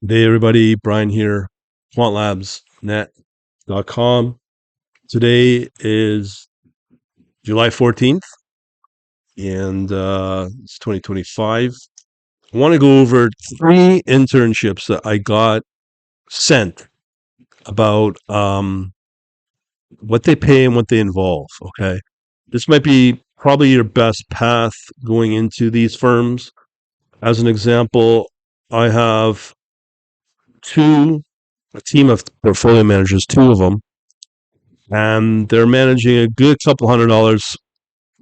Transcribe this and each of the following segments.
Hey everybody, Brian here, quantlabsnet.com. Today is July 14th and it's 2025. I want to go over 3 internships that I got sent about what they pay and what they involve. Okay. This might be probably your best path going into these firms. As an example, I have a team of portfolio managers, two of them, and they're managing a good couple $100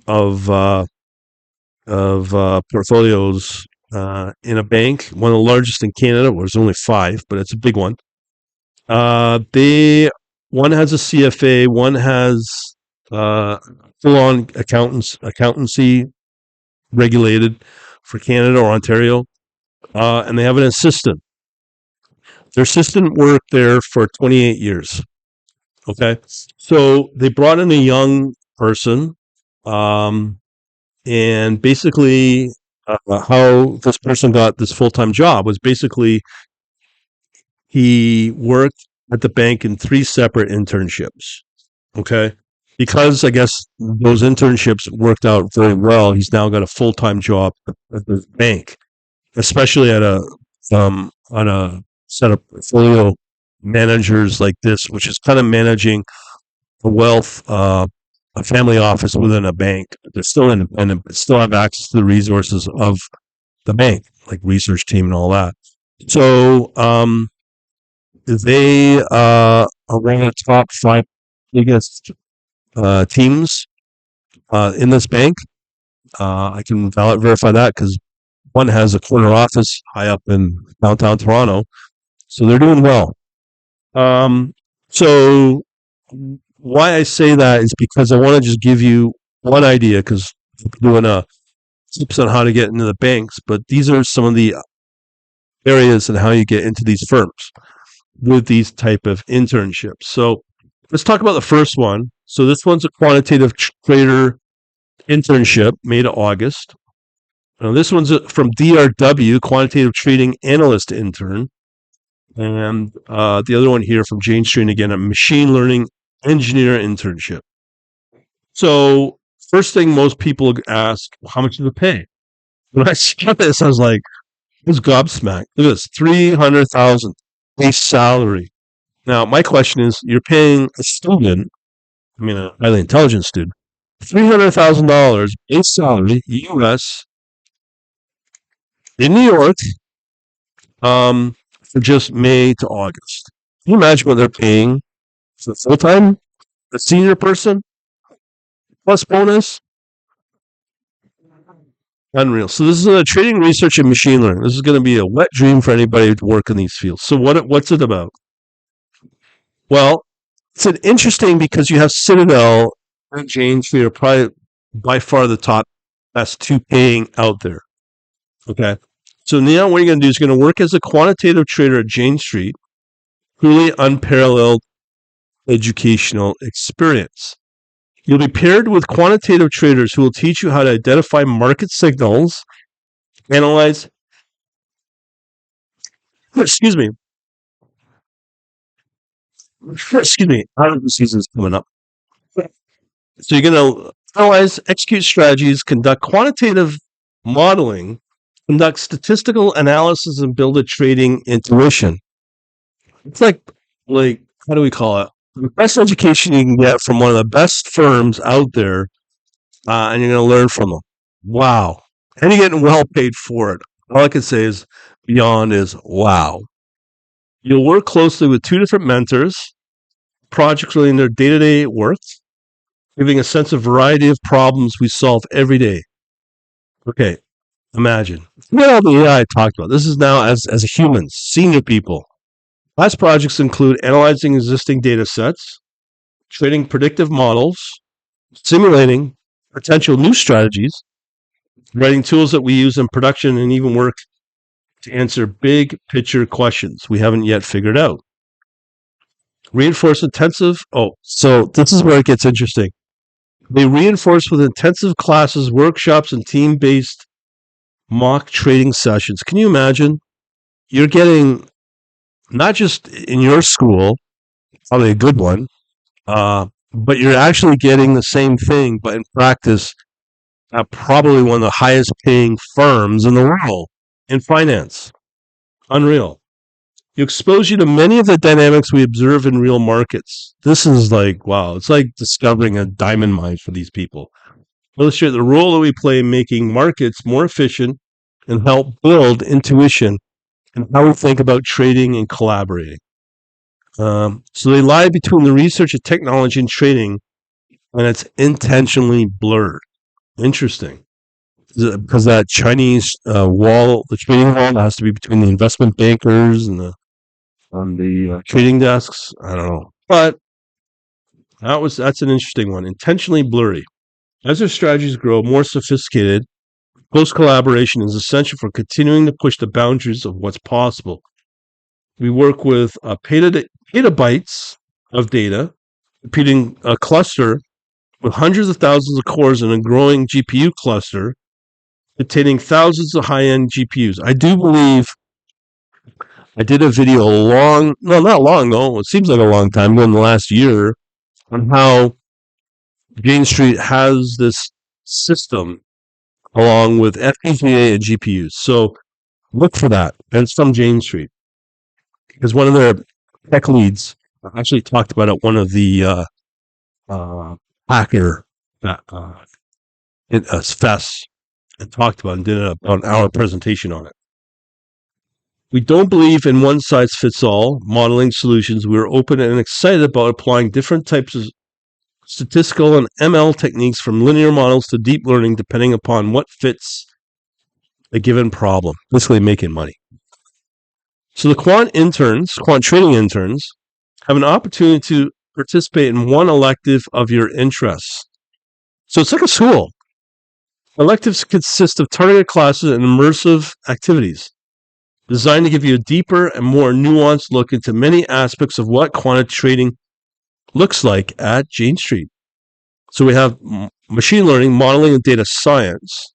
of portfolios in a bank, one of the largest in Canada. Well, there's only 5, but it's a big one. They One has a CFA, one has full-on accountancy regulated for Canada or Ontario, and they have an assistant. Their assistant worked there for 28 years. Okay. So they brought in a young person, um, and basically, how this person got this full time job was basically he worked at the bank in 3 separate internships. Okay. Because I guess those internships worked out very well, he's now got a full time job at the bank, especially at on a set of portfolio managers like this, which is kind of managing a wealth, a family office within a bank. They're still independent, but still have access to the resources of the bank, like research team and all that. So they are one of the top 5 biggest teams in this bank. I can verify that because one has a corner office high up in downtown Toronto. So they're doing well. So why I say that is because I want to just give you one idea because I'm doing tips on how to get into the banks, but these are some of the areas and how you get into these firms with these type of internships. So let's talk about the first one. So this one's a quantitative trader internship, May to August. Now this one's from DRW, quantitative trading analyst intern. And the other one here from Jane Street, again, a machine learning engineer internship. So first thing most people ask, how much does it pay? When I saw this, I was like, I was gobsmacked. Look at this, 300,000 base salary. Now, my question is, you're paying a student, I mean, a highly intelligent student, $300,000 base salary, US, in New York, for just May to August. Can you imagine what they're paying for full time, a senior person, plus bonus? Unreal. So this is a trading research and machine learning. This is going to be a wet dream for anybody to work in these fields. So what's it about? Well, it's an interesting because you have Citadel and Jane Street are probably by far the top best 2 paying out there. Okay. So now what you're going to do is you're going to work as a quantitative trader at Jane Street, truly unparalleled educational experience. You'll be paired with quantitative traders who will teach you how to identify market signals, analyze, excuse me, allergy season's coming up. So you're going to analyze, execute strategies, conduct quantitative modeling, conduct statistical analysis, and build a trading intuition. It's like how do we call it? The best education you can get from one of the best firms out there, and you're going to learn from them. Wow. And you're getting well paid for it. All I can say is beyond is wow. You'll work closely with 2 different mentors, projects relating to their day-to-day work, giving a sense of variety of problems we solve every day. Okay, imagine. What all the AI I talked about. This is now as humans, senior people. Past projects include analyzing existing data sets, trading predictive models, simulating potential new strategies, writing tools that we use in production, and even work to answer big picture questions we haven't yet figured out. So this is where it gets interesting. They reinforce with intensive classes, workshops, and team-based mock trading sessions. Can you imagine? You're getting not just in your school, probably a good one, but you're actually getting the same thing, but in practice, at probably one of the highest paying firms in the world in finance. Unreal. You expose you to many of the dynamics we observe in real markets. This is like, wow, it's like discovering a diamond mine for these people. Illustrate the role that we play in making markets more efficient and help build intuition and how we think about trading and collaborating. So they lie between the research of technology and trading, and it's intentionally blurred. Interesting. Because that Chinese wall, the trading wall, has to be between the investment bankers and the trading desks. I don't know, but that's an interesting one. Intentionally blurry. As our strategies grow more sophisticated, close collaboration is essential for continuing to push the boundaries of what's possible. We work with petabytes of data, repeating a cluster with hundreds of thousands of cores in a growing GPU cluster containing thousands of high-end GPUs. I do believe I did a video not long ago, it seems like a long time ago in the last year, on how Jane Street has this system along with FPGA and GPUs. So look for that. And it's from Jane Street. Because one of their tech leads actually talked about it, one of the hacker fests, and talked about it and did an hour presentation on it. We don't believe in one size fits all modeling solutions. We're open and excited about applying different types of statistical and ML techniques from linear models to deep learning, depending upon what fits a given problem. Basically, making money. So the quant trading interns, have an opportunity to participate in one elective of your interests. So it's like a school. Electives consist of targeted classes and immersive activities designed to give you a deeper and more nuanced look into many aspects of what quantitative trading looks like at Jane Street. So we have machine learning, modeling, and data science.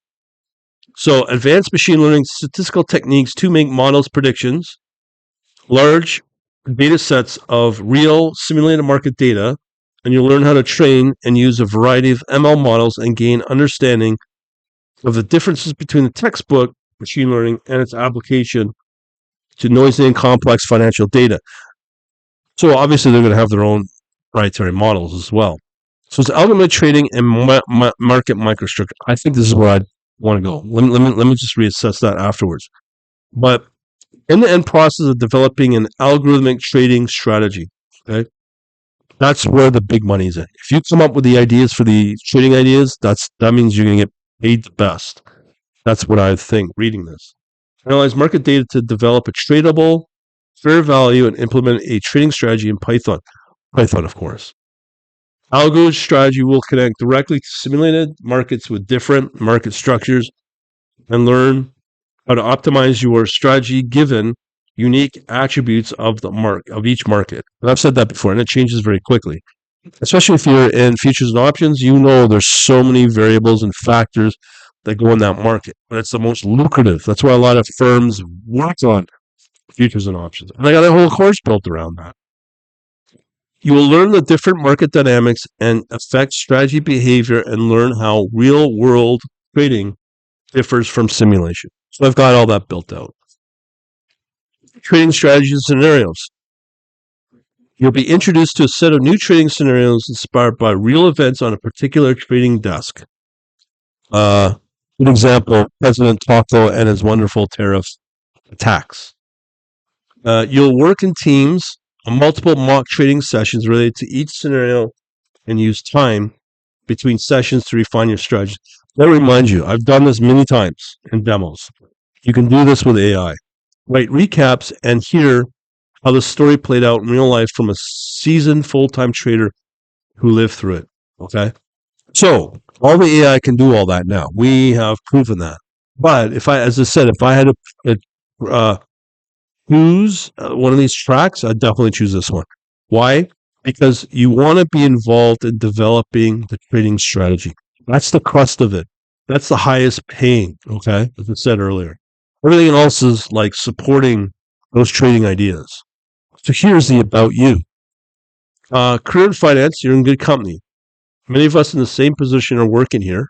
So advanced machine learning statistical techniques to make models predictions, large data sets of real simulated market data, and you'll learn how to train and use a variety of ML models and gain understanding of the differences between the textbook machine learning and its application to noisy and complex financial data. So obviously they're going to have their own proprietary models as well. So it's algorithm trading and market microstructure. I think this is where I want to go. Let me just reassess that afterwards. But in the end process of developing an algorithmic trading strategy, okay, that's where the big money is in. If you come up with the ideas for the trading ideas, that means you're going to get paid the best. That's what I think reading this. Analyze market data to develop a tradable, fair value, and implement a trading strategy in Python. Python, of course. Algo strategy will connect directly to simulated markets with different market structures and learn how to optimize your strategy given unique attributes of each market. And I've said that before, and it changes very quickly. Especially if you're in futures and options, there's so many variables and factors that go in that market. But it's the most lucrative. That's why a lot of firms work on futures and options. And I got a whole course built around that. You will learn the different market dynamics and affect strategy behavior and learn how real-world trading differs from simulation. So I've got all that built out. Trading strategies and scenarios. You'll be introduced to a set of new trading scenarios inspired by real events on a particular trading desk. An example, President Taco and his wonderful tariff attacks. You'll work in teams on multiple mock trading sessions related to each scenario and use time between sessions to refine your strategy. That reminds you, I've done this many times in demos. You can do this with AI. Write recaps and hear how the story played out in real life from a seasoned full-time trader who lived through it. Okay? So, all the AI can do all that now. We have proven that. But if I had to choose one of these tracks, I'd definitely choose this one. Why? Because you want to be involved in developing the trading strategy. That's the crust of it. That's the highest paying, okay? As I said earlier. Everything else is like supporting those trading ideas. So here's the about you. Career in finance, you're in good company. Many of us in the same position are working here.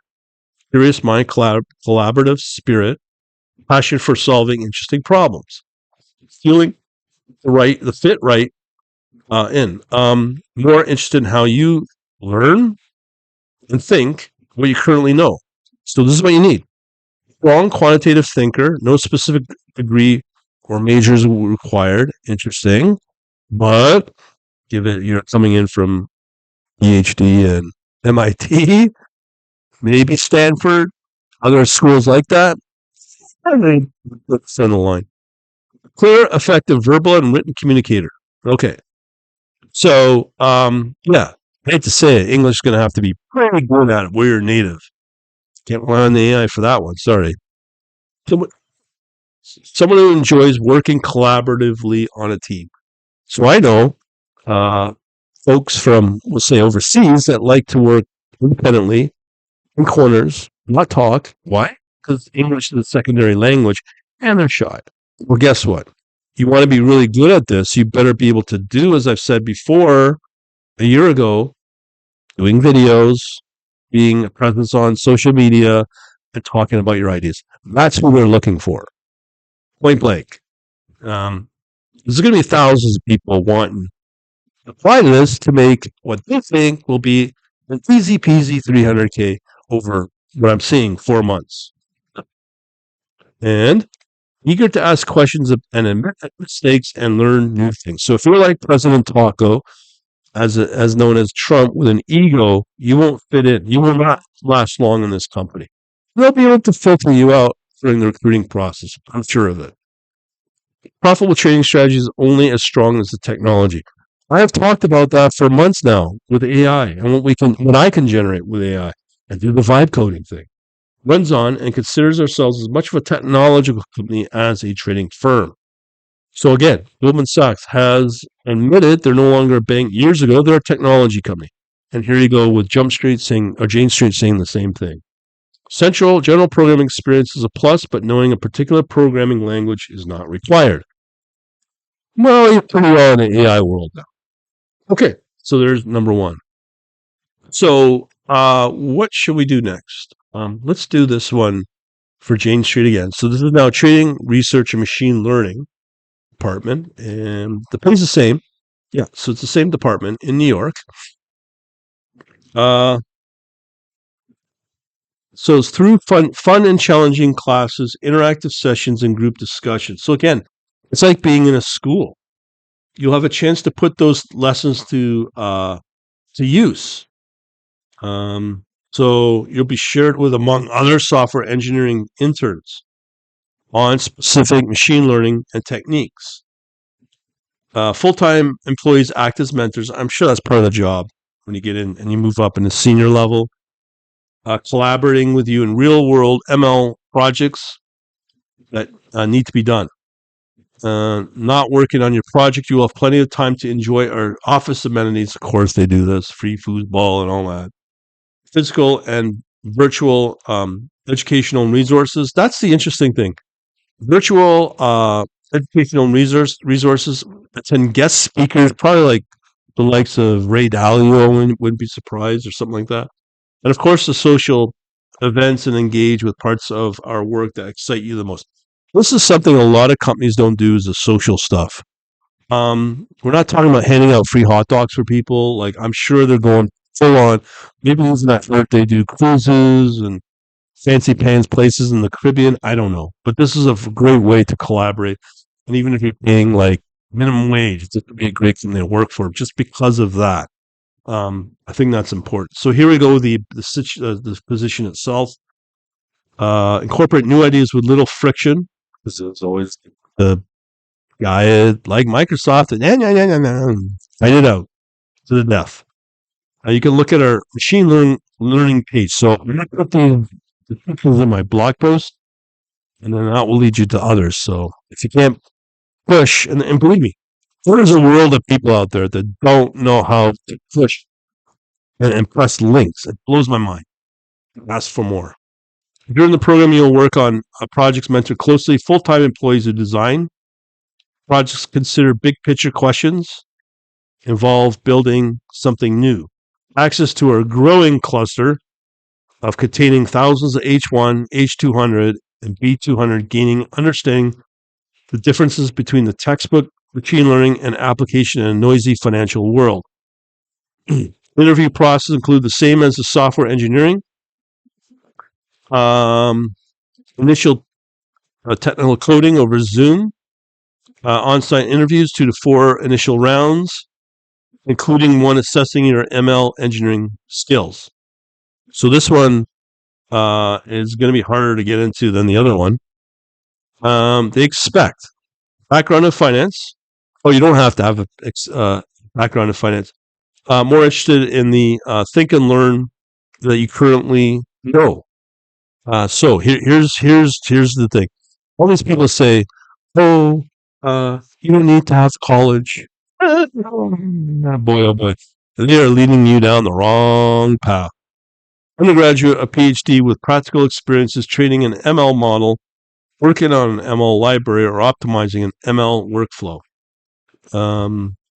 Curious mind, collaborative spirit, passion for solving interesting problems, feeling the fit right in. More interested in how you learn and think what you currently know. So this is what you need. Strong quantitative thinker, no specific degree or majors required. Interesting. But give it, you're coming in from PhD and MIT, maybe Stanford, other schools like that. And then let's send the line. Clear, effective verbal and written communicator. Okay. So, yeah, I hate to say it, English is going to have to be pretty good at it where you're native. Can't rely on the AI for that one. Sorry. So, someone who enjoys working collaboratively on a team. So I know folks from, we'll say, overseas that like to work independently in corners, not talk. Why? Because English is a secondary language and they're shy. Well, guess what? You want to be really good at this, you better be able to do, as I've said before, a year ago, doing videos, being a presence on social media, and talking about your ideas. That's who we're looking for. Point blank. There's going to be thousands of people wanting to apply to this to make what they think will be an easy peasy 300K over what I'm seeing 4 months. And eager to ask questions and admit mistakes and learn new things. So if you're like President Taco, as known as Trump, with an ego, you won't fit in. You will not last long in this company. They'll be able to filter you out during the recruiting process. I'm sure of it. Profitable trading strategy is only as strong as the technology. I have talked about that for months now with AI and what I can generate with AI and do the vibe coding thing. Runs on and considers ourselves as much of a technological company as a trading firm. So again, Goldman Sachs has admitted they're no longer a bank. Years ago, they're a technology company. And here you go with Jane Street saying the same thing. Central general programming experience is a plus, but knowing a particular programming language is not required. Well, you're pretty well in the AI world now. Okay, so there's number one. So what should we do next? Let's do this one for Jane Street again. So this is now Trading, Research, and Machine Learning department, and the pay's the same. Yeah, so it's the same department in New York. So it's through fun and challenging classes, interactive sessions, and group discussions. So again, it's like being in a school. You'll have a chance to put those lessons to use. So you'll be shared with, among other software engineering interns, on specific machine learning and techniques. Full-time employees act as mentors. I'm sure that's part of the job when you get in and you move up in the senior level. Collaborating with you in real-world ML projects that need to be done. Not working on your project, you will have plenty of time to enjoy our office amenities. Of course, they do this, free foosball and all that. Physical and virtual educational resources. That's the interesting thing. Virtual educational resources, attend guest speakers, probably like the likes of Ray Dalio, wouldn't be surprised, or something like that. And of course, the social events and engage with parts of our work that excite you the most. This is something a lot of companies don't do, is the social stuff. We're not talking about handing out free hot dogs for people. Like, I'm sure they're going full on. Maybe isn't that where they do cruises and fancy pants places in the Caribbean? I don't know. But this is a great way to collaborate. And even if you're paying like minimum wage, it's be a great thing to work for just because of that. I think that's important. So here we go. The position itself. Incorporate new ideas with little friction. This is always the guy like Microsoft and find it out to the death. You can look at our machine learning page. So I'm going to put the descriptions in my blog post, and then that will lead you to others. So if you can't push, and believe me, there's a world of people out there that don't know how to push and press links. It blows my mind. Ask for more. During the program, you'll work on projects mentored closely, full-time employees who design Projects consider big picture questions, involve building something new. Access to a growing cluster of containing thousands of H1, H200, and B200, gaining understanding the differences between the textbook, machine learning, and application in a noisy financial world. Interview process include the same as the software engineering. Initial technical coding over Zoom. On-site interviews, 2 to 4 initial rounds, including one assessing your ML engineering skills. So this one is going to be harder to get into than the other one. They expect background in finance. Oh, you don't have to have a background in finance. More interested in the think and learn that you currently know. So here's the thing. All these people say, "Oh, you don't need to have college." Boy, oh boy, they are leading you down the wrong path. Undergraduate, a PhD with practical experiences training an ML model, working on an ML library, or optimizing an ML workflow.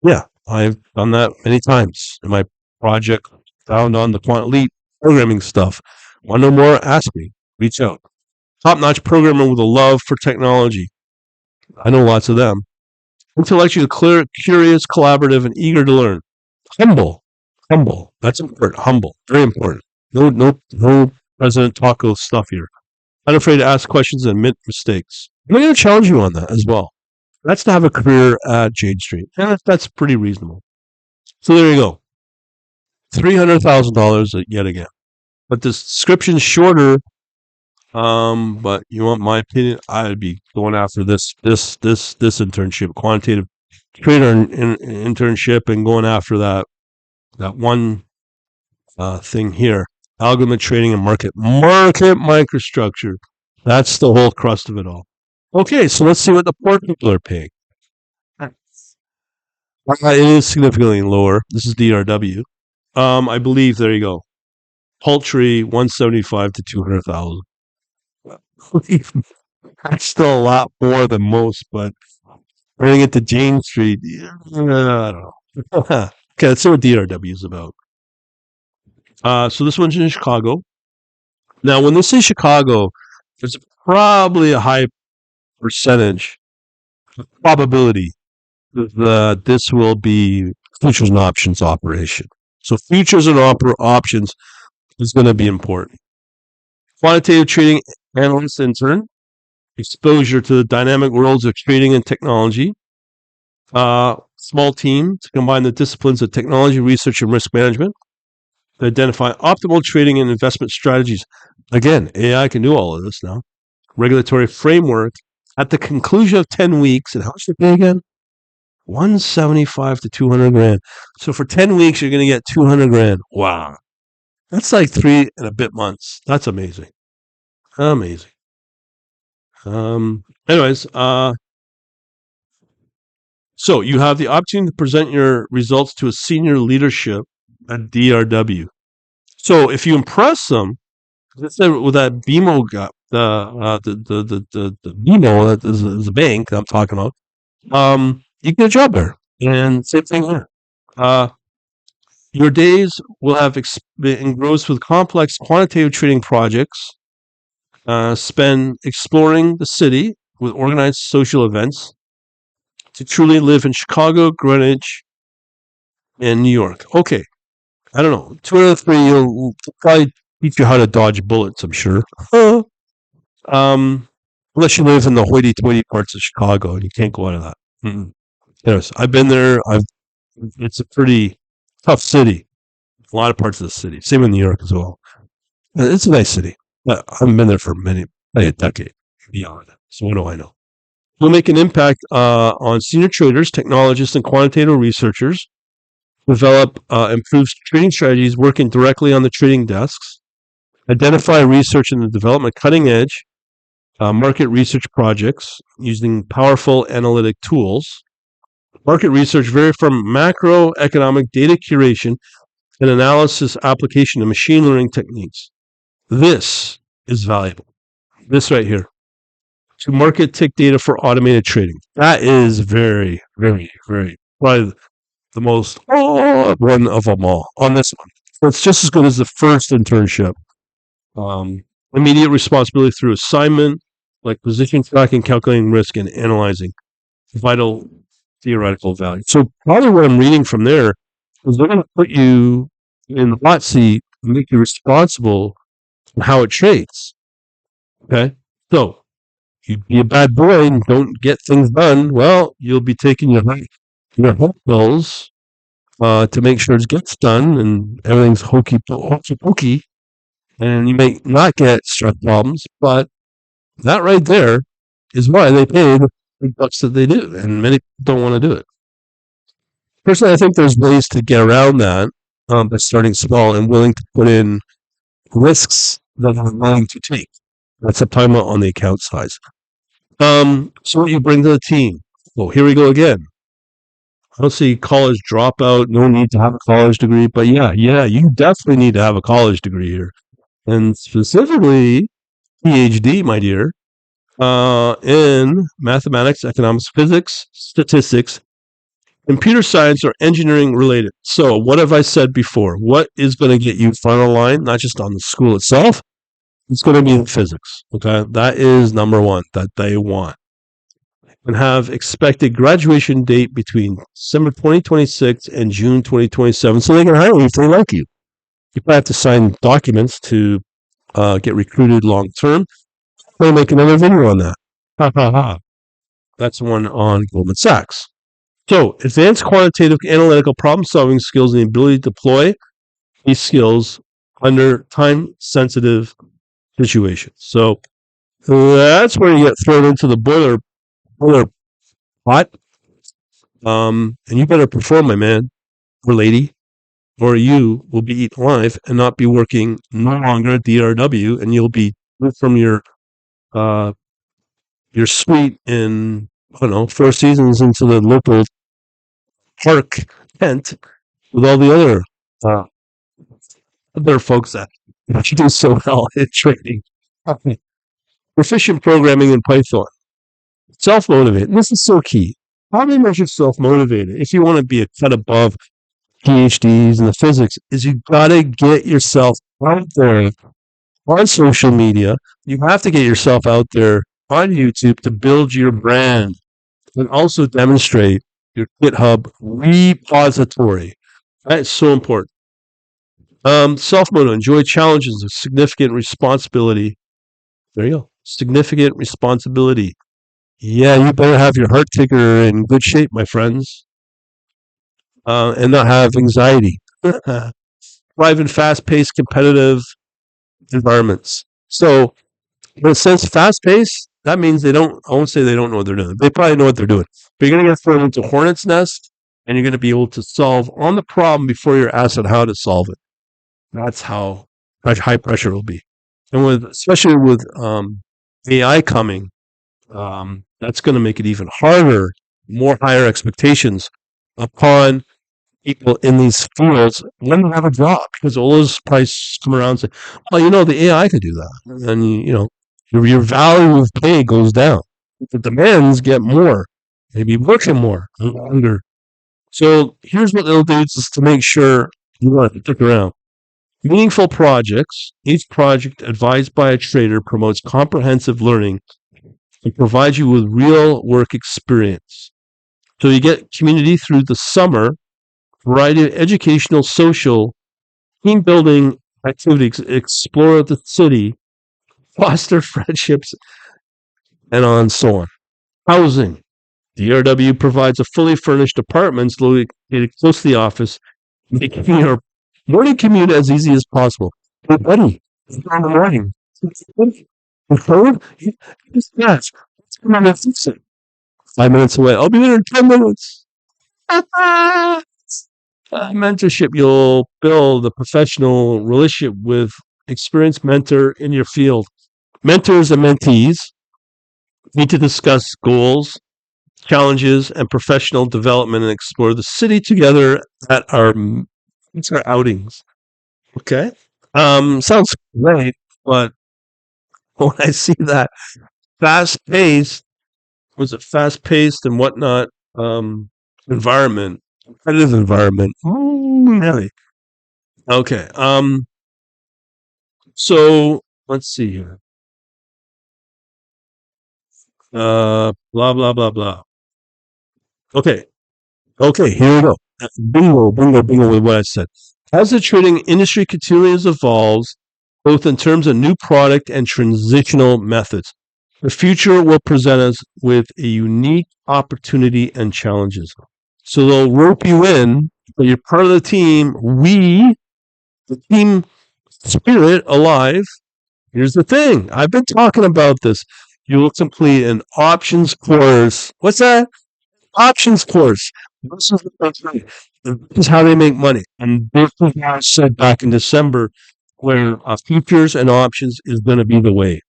Yeah, I've done that many times in my project found on the Quant Elite programming stuff. Want to know more? Ask me. Reach out. Top-notch programmer with a love for technology. I know lots of them. Intellectually curious, collaborative, and eager to learn. Humble. That's important. Humble, very important. No President Taco stuff here. Unafraid to ask questions and admit mistakes. I'm going to challenge you on that as well. That's to have a career at Jade Street. And that's pretty reasonable. So there you go. $300,000 yet again. But the description's shorter. But you want my opinion? I'd be going after this internship, quantitative trader internship, and going after that one thing here, algorithm trading and market microstructure. That's the whole crust of it all. Okay, so let's see what the poor people are paying. It is significantly lower. This is DRW. I believe, there you go. Paltry 175 to 200,000. That's still a lot more than most, but bringing it to Jane Street, I don't know. Okay, let's see what DRW is about. So this one's in Chicago. Now, when this is Chicago, there's probably a high percentage probability that this will be futures and options operation. So futures and options is going to be important. Quantitative trading analyst intern, exposure to the dynamic worlds of trading and technology. Small team to combine the disciplines of technology, research, and risk management to identify optimal trading and investment strategies. Again, AI can do all of this now. Regulatory framework at the conclusion of 10 weeks. And how much they pay again? 175 to 200 grand. So for 10 weeks, you're going to get 200 grand. Wow. That's like 3 and a bit months. That's amazing. Amazing. Anyways, so you have the opportunity to present your results to a senior leadership at DRW. So if you impress them, let's say with that BMO guy, the BMO that is a bank that I'm talking about, you get a job there. And same thing here. Your days will have been engrossed with complex quantitative trading projects. Spend exploring the city with organized social events to truly live in Chicago, Greenwich, and New York. Okay, I don't know. 2 out of 3, you'll probably teach you how to dodge bullets, I'm sure. Unless you live in the hoity-toity parts of Chicago and you can't go out of that. Yes, I've been there. It's a pretty tough city. A lot of parts of the city. Same in New York as well. It's a nice city. But I haven't been there for a decade beyond. So what do I know? We'll make an impact on senior traders, technologists, and quantitative researchers. Develop improved trading strategies working directly on the trading desks. Identify research and the development cutting edge market research projects using powerful analytic tools. Market research vary from macroeconomic data curation and analysis application to machine learning techniques. This is valuable. This right here. to market tick data for automated trading. That is very, very, very probably the most one of them all on this one. So it's just as good as the first internship. Um, Immediate responsibility through assignment, like position tracking, calculating risk, and analyzing vital theoretical value. So probably what I'm reading from there is they're going to put you in the hot seat and make you responsible for how it trades. Okay, so you be a bad boy and don't get things done. Well, you'll be taking your health bills to make sure it gets done and everything's hokey pokey, and you may not get stress problems, but that right there is why they pay the big bucks that they do, and many people don't want to do it. Personally, I think there's ways to get around that by starting small and willing to put in risks that are willing to take. That's a time on the account size. So what you bring to the team? Well, here we go again. I don't see college dropout. No need to have a college degree, but yeah, you definitely need to have a college degree here, and specifically PhD, my dear, in mathematics, economics, physics, statistics, computer science, or engineering related. So, what have I said before? What is going to get you front of line, not just on the school itself? It's going to be the physics. Okay, that is number one that they want. And have expected graduation date between December 2026 and June 2027, so they can hire you if they like you. You probably have to sign documents to get recruited long term. We'll make another video on that. Ha ha ha. That's one on Goldman Sachs. So, advanced quantitative analytical problem solving skills and the ability to deploy these skills under time sensitive situations. So, that's where you get thrown into the boiler pot. And you better perform, my man or lady, or you will be eaten alive and not be working no longer at DRW, and you'll be from your suite in, I don't know, 4 seasons into the local park tent with all the other folks that do so well in trading. Proficient programming in Python. Self-motivated. This is so key. How do you measure self-motivated? If you want to be a cut above PhDs in the physics, is you got to get yourself out there on social media. You have to get yourself out there on YouTube to build your brand and also demonstrate your GitHub repository. That is so important. Self-motive. Enjoy challenges of significant responsibility. There you go. Significant responsibility. Yeah, you better have your heart ticker in good shape, my friends, and not have anxiety. Thrive in fast-paced, competitive environments. So, in a sense, fast-paced, that means I won't say they don't know what they're doing. They probably know what they're doing. But you're going to get thrown into hornet's nest, and you're going to be able to solve on the problem before you're asked on how to solve it. That's how high pressure will be. And especially with AI coming, that's going to make it even harder, more higher expectations upon people in these fields when they have a job, because all those prices come around and say, well, the AI could do that. And, your value of pay goes down. The demands get more. Maybe working more and longer. So here's what they'll do just to make sure you want to stick around. Meaningful projects. Each project advised by a trader promotes comprehensive learning and provides you with real work experience. So you get community through the summer, variety of educational, social, team building activities, explore the city, foster friendships, and on so on. Housing. DRW provides a fully furnished apartments located close to the office, making your morning commute as easy as possible. Hey, buddy, it's in the morning. You heard? Just ask. What's going on at 5 minutes away. I'll be there in 10 minutes. Mentorship. You'll build a professional relationship with experienced mentor in your field. Mentors and mentees need to discuss goals, challenges, and professional development and explore the city together at our outings. Okay. Sounds great, but when I see that fast paced, was it fast paced and whatnot, environment, competitive environment. Ooh, really? Okay. So let's see here. Blah blah blah blah. Okay. Okay, here we go. Bingo, bingo, bingo with what I said. As the trading industry continually evolves, both in terms of new product and transitional methods, the future will present us with a unique opportunity and challenges. So they'll rope you in, but you're part of the team. The team spirit alive. Here's the thing. I've been talking about this. You will complete an options course. What's that? Options course. This is what they say. This is how they make money. And this is what I said back in December, where futures and options is going to be the way.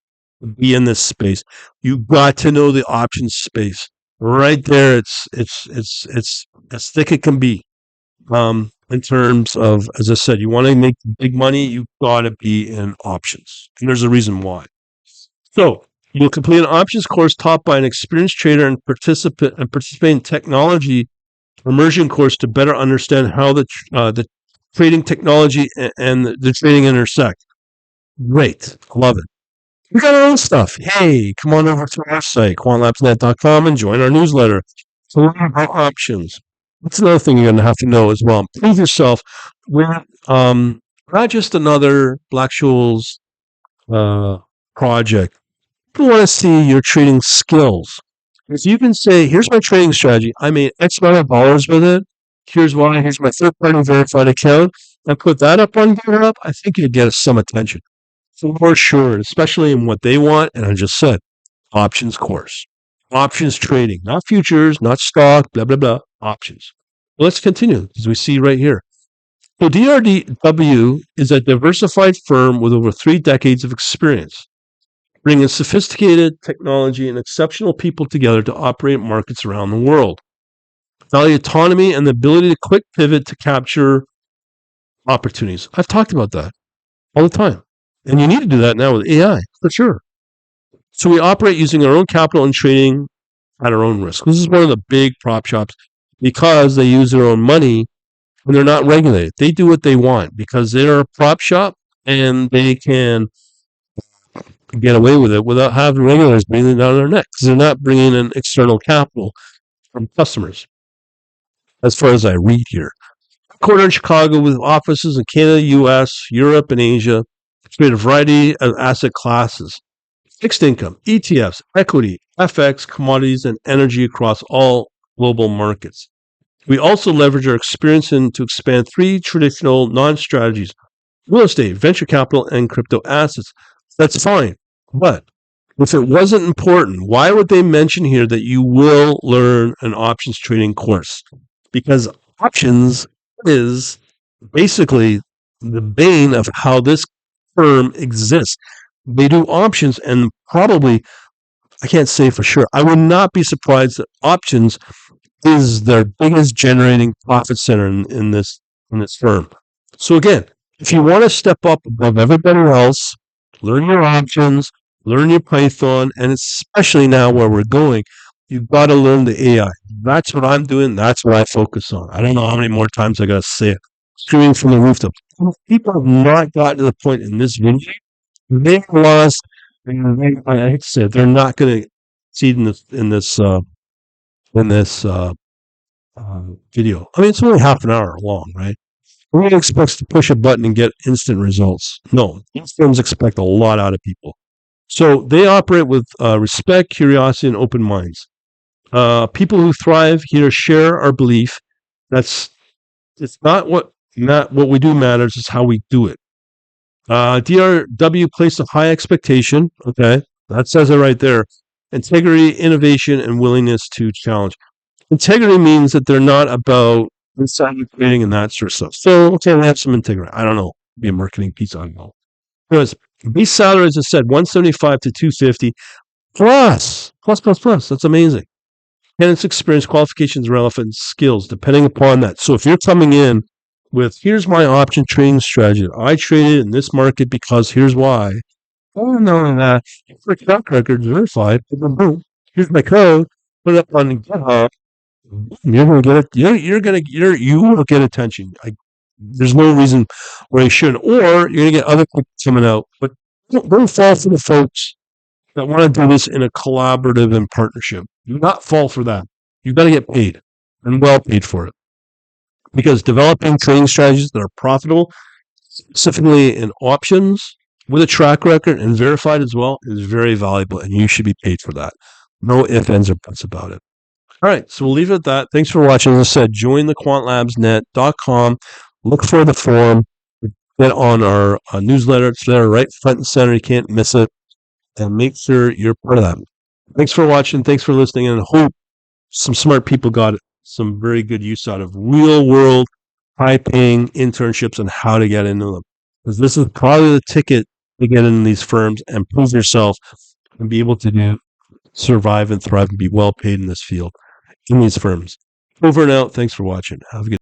Be in this space. You got to know the options space. Right there, it's as thick it can be. In terms of, as I said, you want to make big money, you got to be in options, and there's a reason why. So you'll complete an options course taught by an experienced trader and participate in technology immersion course to better understand how the trading technology and the trading intersect. Great, love it. We got our own stuff. Hey, come on over to our site, quantlabsnet.com, and join our newsletter to learn about options. That's another thing you're going to have to know as well. Prove yourself. We're not just another Black Scholes project. People want to see your trading skills. If you can say, here's my trading strategy. I made X amount of dollars with it. Here's why. Here's my third-party verified account. And put that up on GitHub, I think you'd get some attention. For sure, especially in what they want. And I just said, options course. Options trading, not futures, not stock, blah, blah, blah. Options. Well, let's continue, as we see right here. So DRW is a diversified firm with over 3 decades of experience, bringing sophisticated technology and exceptional people together to operate markets around the world. Value autonomy and the ability to quick pivot to capture opportunities. I've talked about that all the time. And you need to do that now with AI, for sure. So we operate using our own capital and trading at our own risk. This is one of the big prop shops because they use their own money and they're not regulated. They do what they want because they're a prop shop and they can get away with it without having regulators breathing down their neck because they're not bringing in external capital from customers. As far as I read here, headquartered in Chicago with offices in Canada, U.S., Europe, and Asia, trade a variety of asset classes, fixed income, ETFs, equity, FX, commodities, and energy across all global markets. We also leverage our experience to expand 3 traditional non-strategies: real estate, venture capital, and crypto assets. That's fine. But if it wasn't important, why would they mention here that you will learn an options trading course? Because options is basically the bane of how this firm exists. They do options, and probably, I can't say for sure, I would not be surprised that options is their biggest generating profit center in this firm. So again, if you want to step up above everybody else, learn your options, learn your Python, and especially now where we're going, you've got to learn the AI. That's what I'm doing. That's what I focus on. I don't know how many more times I got to say it. Screaming from the rooftop. People have not gotten to the point in this video. They've lost. I hate to say it, they're not going to succeed in this video. I mean, it's only half an hour long, right? Nobody expects to push a button and get instant results. No, these firms expect a lot out of people. So they operate with respect, curiosity, and open minds. People who thrive here share our belief. It's not what we do matters, it's how we do it. DRW placed a high expectation. Okay, that says it right there. Integrity, innovation, and willingness to challenge. Integrity means that they're not about insider trading and that sort of stuff. So, okay, they have some integrity. I don't know. Be a marketing piece. I don't know. Anyways, base salary, as I said, 175 to 250 plus. That's amazing. And it's experience, qualifications, relevant skills, depending upon that. So if you're coming in with, here's my option trading strategy. I traded in this market because here's why. Oh, no, no, your track record's verified. Boom, boom. Here's my code. Put it up on GitHub. You're gonna get it. You will get attention. There's no reason why you shouldn't. Or you're gonna get other people coming out. But don't fall for the folks that want to do this in a collaborative and partnership. Do not fall for that. You've got to get paid and well paid for it. Because developing training strategies that are profitable, specifically in options with a track record and verified as well, is very valuable, and you should be paid for that. No ifs, ands, or buts about it. All right, so we'll leave it at that. Thanks for watching. As I said, join the quantlabsnet.com. Look for the forum. Get on our newsletter. It's there right front and center. You can't miss it. And make sure you're part of that. Thanks for watching. Thanks for listening. And I hope some smart people got some very good use out of real world, high paying internships and how to get into them. Because this is probably the ticket to get into these firms and prove yourself and be able to survive and thrive and be well paid in this field, in these firms. Over and out. Thanks for watching. Have a good